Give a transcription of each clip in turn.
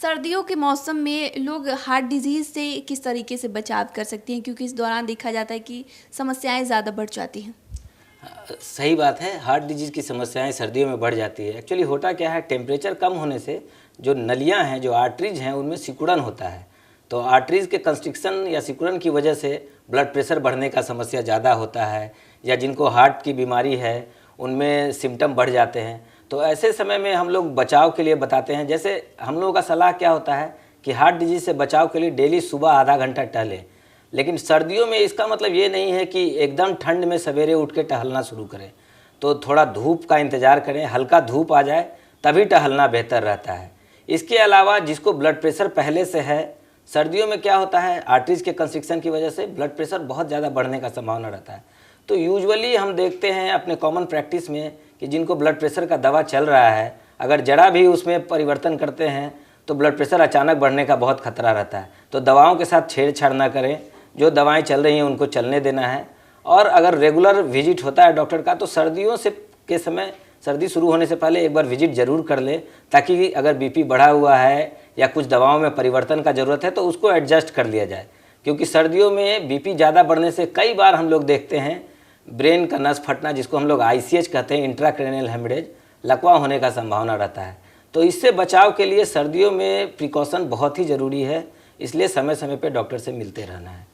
सर्दियों के मौसम में लोग हार्ट डिजीज़ से किस तरीके से बचाव कर सकते हैं, क्योंकि इस दौरान देखा जाता है कि समस्याएं ज़्यादा बढ़ जाती हैं। सही बात है, हार्ट डिजीज़ की समस्याएं सर्दियों में बढ़ जाती है। एक्चुअली होता क्या है, टेम्परेचर कम होने से जो नलियां हैं, जो आर्टरीज हैं, उनमें सिकुड़न होता है। तो आर्टरीज के कंस्ट्रिक्शन या सिकुड़न की वजह से ब्लड प्रेशर बढ़ने का समस्या ज़्यादा होता है, या जिनको हार्ट की बीमारी है उनमें सिम्टम बढ़ जाते हैं। तो ऐसे समय में हम लोग बचाव के लिए बताते हैं, जैसे हम लोगों का सलाह क्या होता है कि हार्ट डिजीज़ से बचाव के लिए डेली सुबह आधा घंटा टहलें। लेकिन सर्दियों में इसका मतलब ये नहीं है कि एकदम ठंड में सवेरे उठ के टहलना शुरू करें। तो थोड़ा धूप का इंतज़ार करें, हल्का धूप आ जाए तभी टहलना बेहतर रहता है। इसके अलावा जिसको ब्लड प्रेशर पहले से है, सर्दियों में क्या होता है, आर्टरीज के कंस्ट्रिक्शन की वजह से ब्लड प्रेशर बहुत ज़्यादा बढ़ने का संभावना रहता है। तो यूजुअली हम देखते हैं अपने कॉमन प्रैक्टिस में कि जिनको ब्लड प्रेशर का दवा चल रहा है, अगर जरा भी उसमें परिवर्तन करते हैं तो ब्लड प्रेशर अचानक बढ़ने का बहुत खतरा रहता है। तो दवाओं के साथ छेड़छाड़ ना करें, जो दवाएं चल रही हैं उनको चलने देना है। और अगर रेगुलर विजिट होता है डॉक्टर का, तो सर्दियों से के समय, सर्दी शुरू होने से पहले एक बार विजिट ज़रूर कर लें, ताकि अगर बीपी बढ़ा हुआ है या कुछ दवाओं में परिवर्तन का ज़रूरत है तो उसको एडजस्ट कर लिया जाए। क्योंकि सर्दियों में बीपी ज़्यादा बढ़ने से कई बार हम लोग देखते हैं ब्रेन का नस फटना, जिसको हम लोग ICH कहते हैं, इंट्राक्रैनियल हेमरेज, लकवा होने का संभावना रहता है। तो इससे बचाव के लिए सर्दियों में प्रिकॉशन बहुत ही ज़रूरी है, इसलिए समय समय पर डॉक्टर से मिलते रहना है।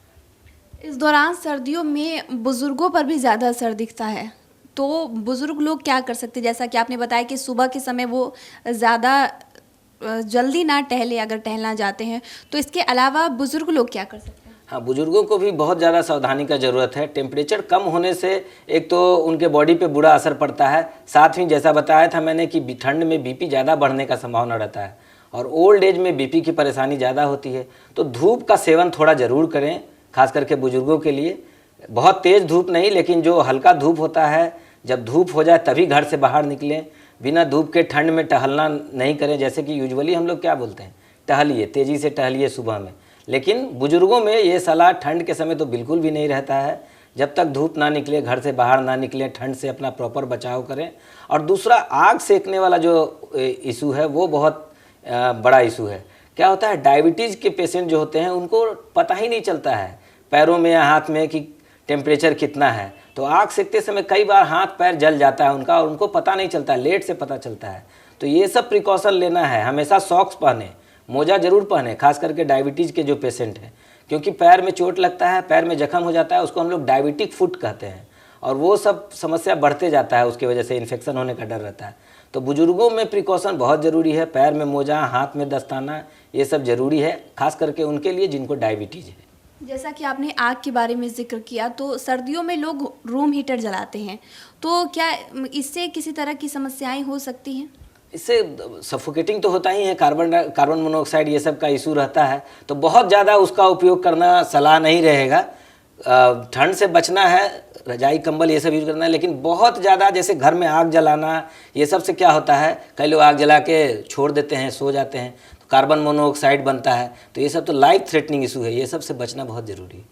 इस दौरान सर्दियों में बुज़ुर्गों पर भी ज़्यादा असर दिखता है, तो बुज़ुर्ग लोग क्या कर सकते हैं? जैसा कि आपने बताया कि सुबह के समय वो ज़्यादा जल्दी ना टहले, अगर टहलना चाहते हैं, तो इसके अलावा बुज़ुर्ग लोग क्या कर सकते हैं? हाँ, बुजुर्गों को भी बहुत ज़्यादा सावधानी का ज़रूरत है। टेम्परेचर कम होने से एक तो उनके बॉडी पे बुरा असर पड़ता है, साथ ही जैसा बताया था मैंने कि ठंड में बीपी ज़्यादा बढ़ने का संभावना रहता है, और ओल्ड एज में बीपी की परेशानी ज़्यादा होती है। तो धूप का सेवन थोड़ा ज़रूर करें, खास करके बुजुर्गों के लिए। बहुत तेज़ धूप नहीं, लेकिन जो हल्का धूप होता है, जब धूप हो जाए तभी घर से बाहर निकलें। बिना धूप के ठंड में टहलना नहीं करें, जैसे कि यूजुअली हम लोग क्या बोलते हैं, टहलिए, तेज़ी से टहलिए सुबह में। लेकिन बुजुर्गों में ये सलाह ठंड के समय तो बिल्कुल भी नहीं रहता है। जब तक धूप ना निकले, घर से बाहर ना निकलें, ठंड से अपना प्रॉपर बचाव करें। और दूसरा, आग सेकने वाला जो इशू है वो बहुत बड़ा इशू है। क्या होता है, डायबिटीज़ के पेशेंट जो होते हैं उनको पता ही नहीं चलता है पैरों में या हाथ में कि टेम्परेचर कितना है। तो आग सेकते समय कई बार हाथ पैर जल जाता है उनका, और उनको पता नहीं चलता, लेट से पता चलता है। तो ये सब प्रिकॉशन लेना है। हमेशा सॉक्स पहने, मोजा ज़रूर पहने, खास करके डायबिटीज़ के जो पेशेंट हैं, क्योंकि पैर में चोट लगता है, पैर में जख्म हो जाता है, उसको हम लोग डायबिटिक फुट कहते हैं, और वो सब समस्या बढ़ते जाता है, उसकी वजह से इन्फेक्शन होने का डर रहता है। तो बुजुर्गों में प्रिकॉशन बहुत ज़रूरी है। पैर में मोजा, हाथ में दस्ताना, ये सब ज़रूरी है, खास करके उनके लिए जिनको डायबिटीज़ है। जैसा कि आपने आग के बारे में ज़िक्र किया, तो सर्दियों में लोग रूम हीटर जलाते हैं, तो क्या इससे किसी तरह की समस्याएं हो सकती हैं? इससे सफोकेटिंग तो होता ही है, कार्बन मोनोऑक्साइड ये सब का इशू रहता है। तो बहुत ज़्यादा उसका उपयोग करना सलाह नहीं रहेगा। ठंड से बचना है, रजाई कंबल ये सब यूज़ करना है। लेकिन बहुत ज़्यादा जैसे घर में आग जलाना, ये सब से क्या होता है, कई लोग आग जला के छोड़ देते हैं, सो जाते हैं, तो कार्बन मोनोऑक्साइड बनता है। तो ये सब तो लाइफ थ्रेटनिंग इशू है, ये सब से बचना बहुत ज़रूरी है।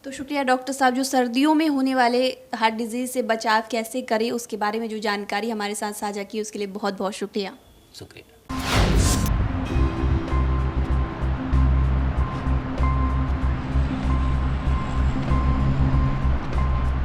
तो शुक्रिया डॉक्टर साहब, जो सर्दियों में होने वाले हार्ट डिजीज़ से बचाव कैसे करें उसके बारे में जो जानकारी हमारे साथ साझा की, उसके लिए बहुत बहुत शुक्रिया। शुक्रिया।